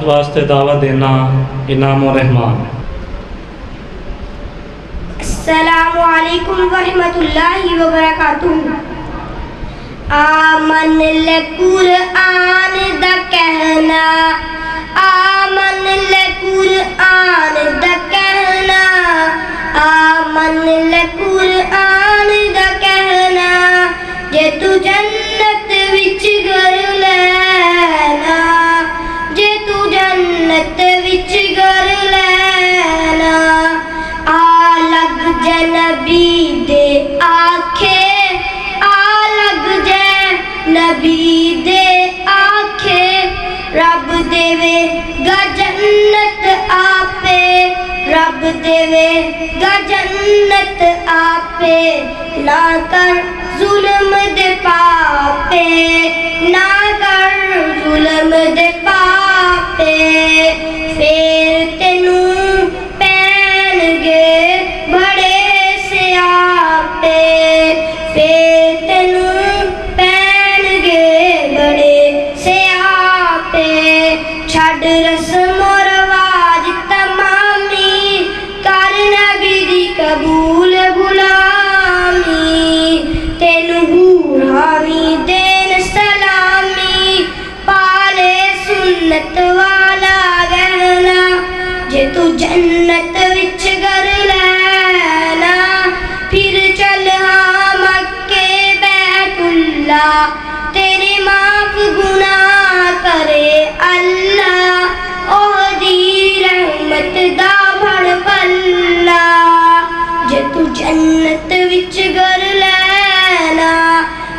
वास्ते दावत देना इनाम रहमान। अस्सलामु अलैकुम वरहमतुल्लाहि वबरकातुहू। आमन ल कुरआन दा कहना, आमन ल कुरआन दा कहना, आमन ल कुरआन दा कहना, जे तू जन्नत विच घर लैना, जे तू जन्नत विच घर लैना। आ लग जै नबी दे आखे, आ लग जै नबी दे आखे, रब देवेगा जन्नत आपे, रब देवेगा जन्नत आपे। ना कर जुल्म दे पापे, ना कर जुल्म दे पापे, फेर तेनू पैणगे बड़े सियापे, फेर तेनू पैणगे बड़े सियापे। छड़ रस्म रवाज तमामी, कर नबी दी कबूल गुलामी, तेनू बूढ़ावी देन सलामी, पाले सुन्नत वाला गहना, जे तू जन्नत विच घर लैना। फिर चल हाँ मक्के बैतुल्ला, तेरे माफ गुनाह करे अल्लाह, ओहदी रहमत दा भड़ पल्ला। जे तू जन्नत विच घर लैना,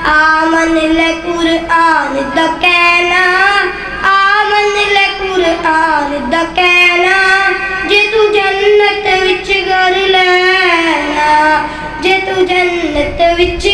आमन ल कुरआन दा कहना, आमन ल कुरआन दा कहना, जे तू जन्नत विच घर लैना, जे तू जन्नत विच